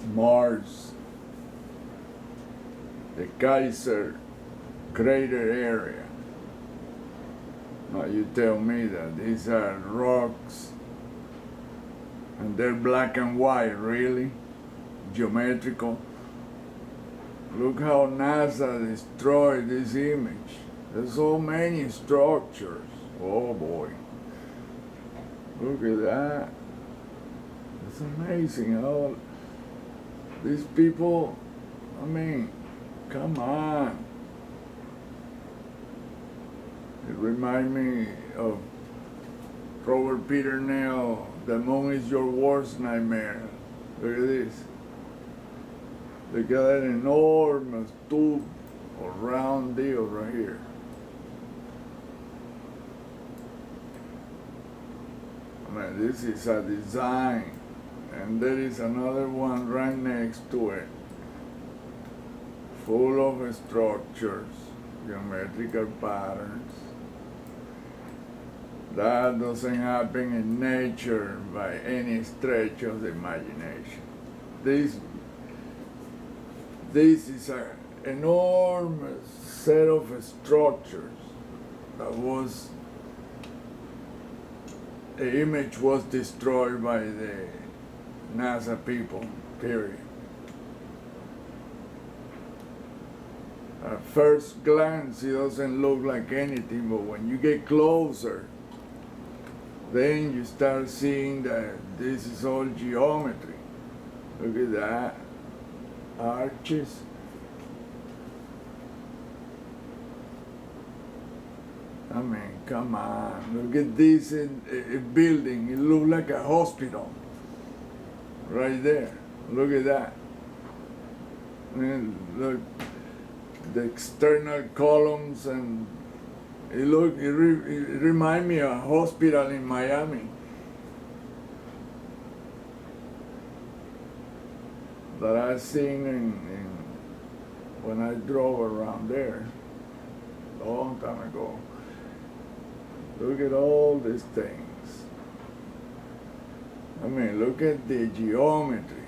Mars, the Kayser Crater Area. Now you tell me that these are rocks and they're black and white, really? Geometrical? Look how NASA destroyed this image. There's so many structures. Oh boy. Look at that. It's amazing how these people, I mean, come on. It reminds me of Robert Peter Neal, The Moon is Your Worst Nightmare. Look at this. Look at that enormous tube or round deal right here. I mean, this is a design, and there is another one right next to it, full of structures, geometrical patterns. That doesn't happen in nature by any stretch of the imagination. This is an enormous set of structures that was, the image was destroyed by the NASA people, period. At first glance, it doesn't look like anything, but when you get closer, then you start seeing that this is all geometry. Look at that. Arches. I mean, come on. Look at this building. It looks like a hospital. Right there. Look at that. And look, the external columns, and it reminds me of a hospital in Miami that I seen when I drove around there a long time ago. Look at all these things. I mean, look at the geometry.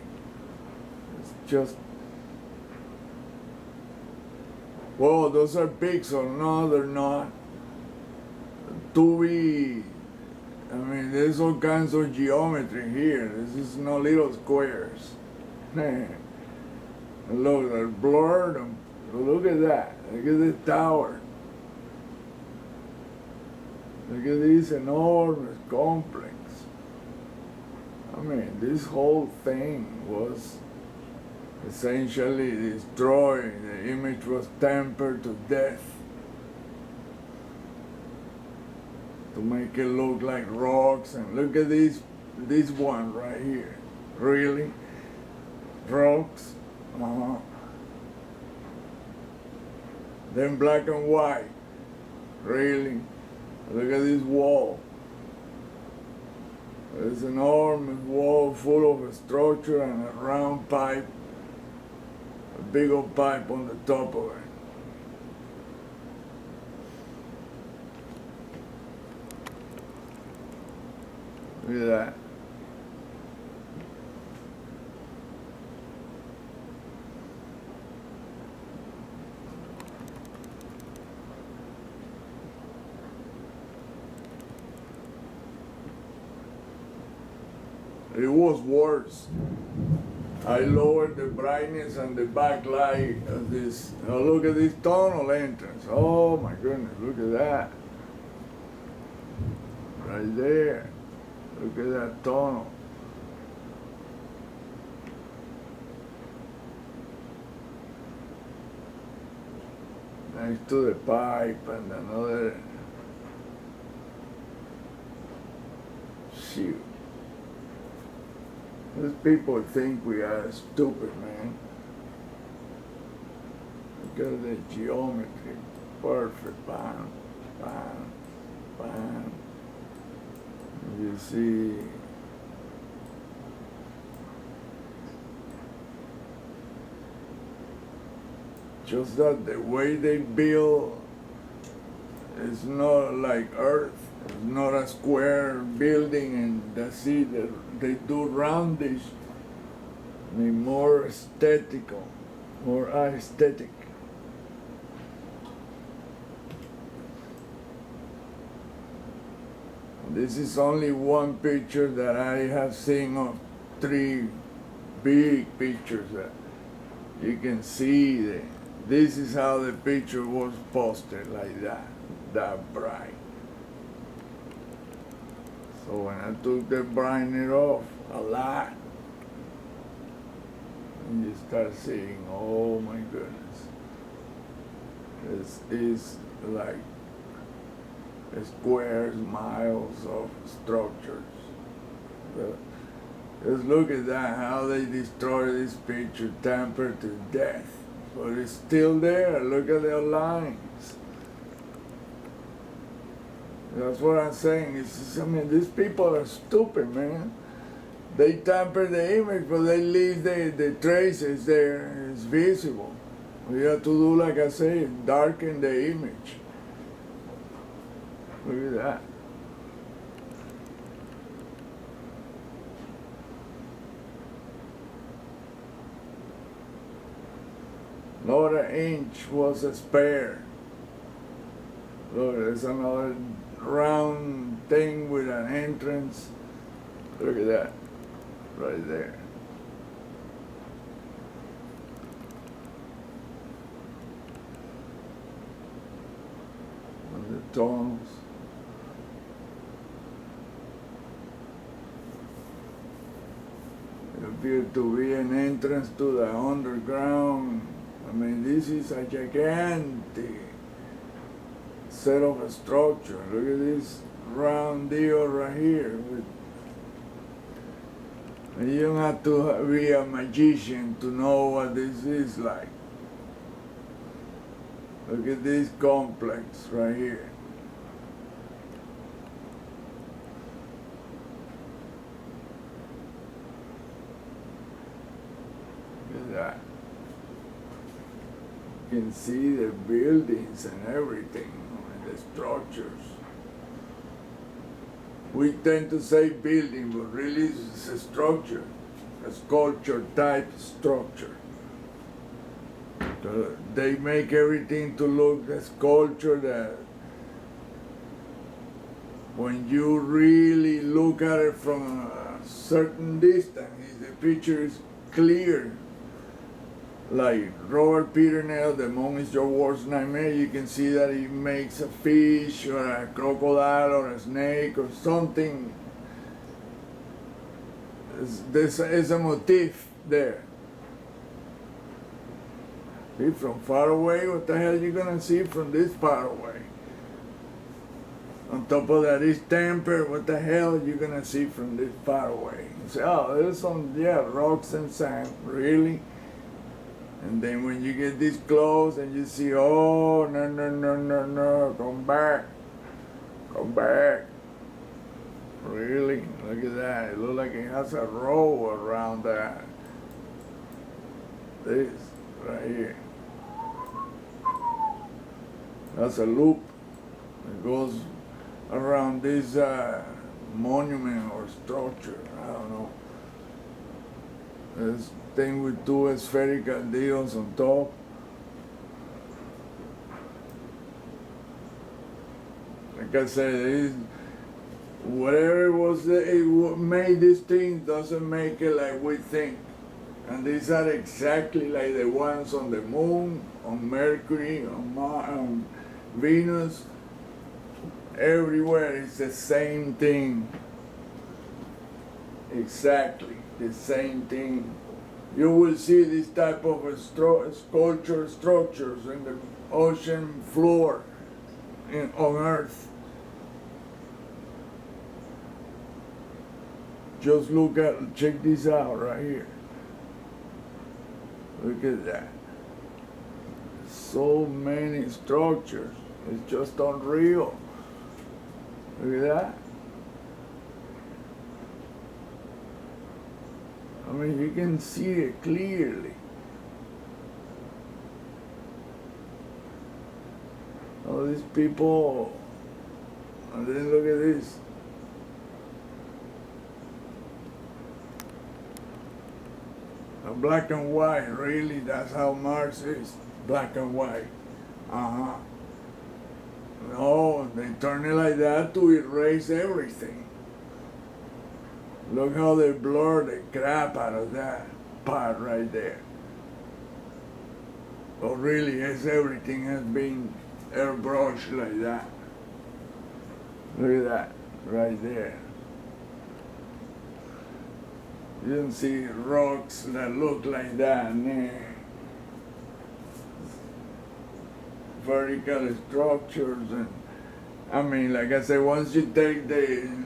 It's just, whoa, those are big, so no, they're not. I mean, there's all kinds of geometry here. This is no little squares. Man, look, they're blurred. Look at that. Look at the tower. Look at this enormous complex. I mean, this whole thing was essentially destroyed. The image was tempered to death to make it look like rocks. And look at this one right here. Really? Rocks? Uh-huh. Then black and white. Really? Look at this wall. There's an enormous wall full of structure and a round pipe, a big old pipe on the top of it. Look at that. It was worse. I lowered the brightness and the backlight of this. Now look at this tunnel entrance. Oh my goodness, look at that. Right there. Look at that tunnel. Next to the pipe and another. Shoot. These people think we are stupid, man. Look at the geometry. Perfect. Bam, bam, bam. You see. Just that the way they build is not like Earth. It's not a square building and that's it. They do roundish I mean, more aesthetical, more aesthetic. This is only one picture that I have seen of 3 big pictures that you can see that this is how the picture was posted, like that bright. So when I took the brightener off a lot, and you start seeing, oh my goodness, this is like squares, miles of structures. Just look at that, how they destroy this picture, tampered to death. But it's still there, look at their lines. That's what I'm saying. I mean, these people are stupid, man. They tamper the image, but they leave the traces there, it's visible. We have to do, like I say, darken the image. Look at that. Not an inch was a spare. Look, there's another round thing with an entrance. Look at that, right there. And the tunnels. It appeared to be an entrance to the underground. I mean, this is a gigantic set of a structure. Look at this round deal right here. And you don't have to be a magician to know what this is like. Look at this complex right here. Look at that. You can see the buildings and everything, and the structures. We tend to say building, but really it's a structure, a sculpture type structure. So they make everything to look a sculpture that when you really look at it from a certain distance, the picture is clear. Like Robert Peternell, The Moon is Your Worst Nightmare, you can see that he makes a fish or a crocodile or a snake or something. There's a motif there. See, from far away, what the hell are you gonna see from this far away? On top of that is temper, what the hell are you gonna see from this far away? You say, oh, there's some, yeah, rocks and sand, really? And then when you get this close and you see, oh, no, come back. Really? Look at that. It looks like it has a row around that. This, right here. That's a loop. It goes around this monument or structure. I don't know. This thing with 2 spherical deals on top. Like I said, whatever was it made this thing doesn't make it like we think. And these are exactly like the ones on the moon, on Mercury, on Venus. Everywhere it's the same thing. Exactly the same thing. You will see this type of sculpture structures in the ocean floor on Earth. Just check this out right here. Look at that. So many structures. It's just unreal. Look at that. I mean, you can see it clearly. All these people, and then look at this. Black and white, really, that's how Mars is, black and white. Uh-huh. No, they turn it like that to erase everything. Look how they blur the crap out of that part right there. But really, yes, everything has been airbrushed like that. Look at that, right there. You don't see rocks that look like that. Nah. Vertical structures, and I mean, like I said, once you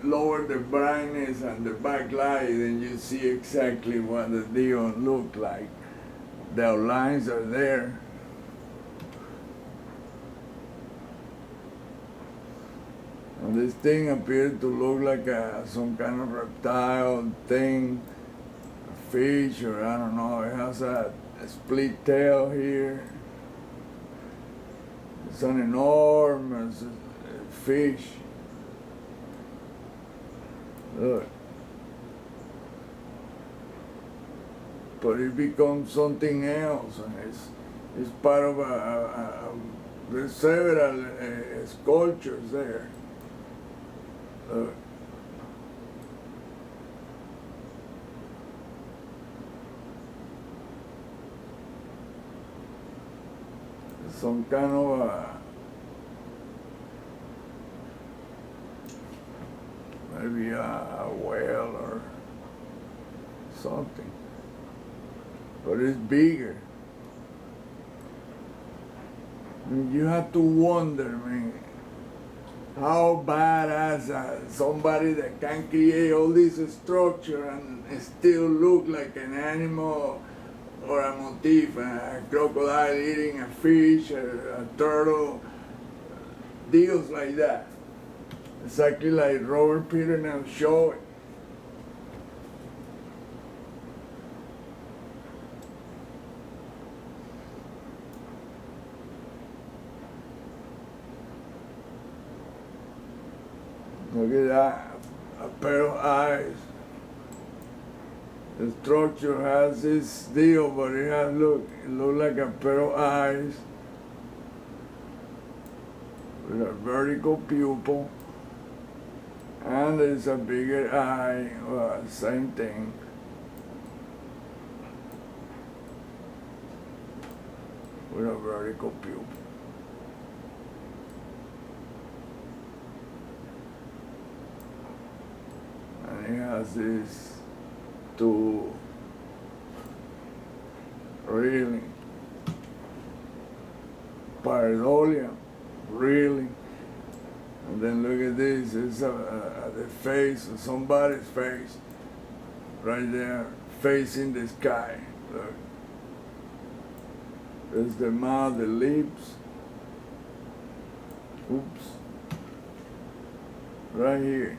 lower the brightness and the backlight, then you see exactly what the deal look like. The outlines are there. And this thing appeared to look like some kind of reptile thing, a fish, or I don't know. It has a split tail here. It's an enormous fish. Look. But it becomes something else, and it's part of there's several sculptures there. Look. Some kind of maybe a whale or something, but it's bigger. I mean, you have to wonder, man, how badass somebody that can create all this structure and still look like an animal or a motif, a crocodile eating a fish, a turtle, deals like that. Exactly like Robert Peter now showed. Look at that, a pair of eyes. The structure has this deal, but it looks like a pair of eyes with a vertical pupil, and there's a bigger eye, same thing. With a vertical pupil. And it has this two really pareidolia, really. And then look at this, it's the face of somebody's face right there, facing the sky. Look. There's the mouth, the lips. Oops. Right here.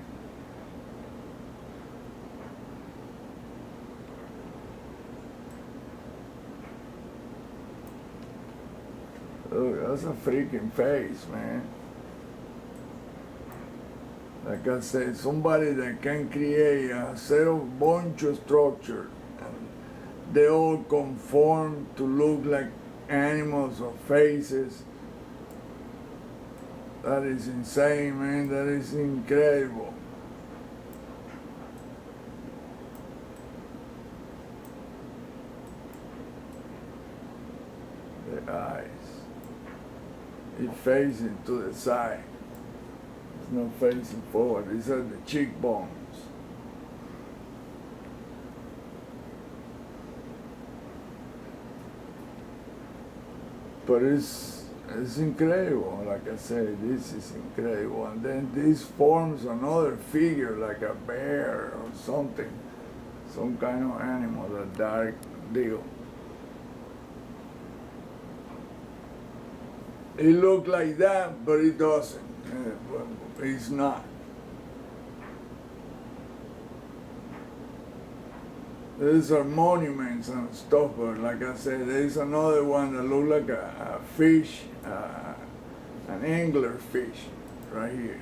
Look, that's a freaking face, man. Like I said, somebody that can create a set of bunch of structures, and they all conform to look like animals or faces. That is insane, man. That is incredible. The eyes. It's facing to the side. It's not facing forward. These are the cheekbones. But it's incredible. Like I said, this is incredible. And then this forms another figure, like a bear or something, some kind of animal, a dark deal. It looks like that, but it doesn't. It's not. These are monuments and stuff, but like I said, there's another one that looks like a fish, an angler fish, right here.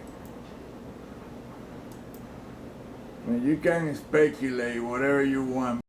I mean, you can speculate whatever you want.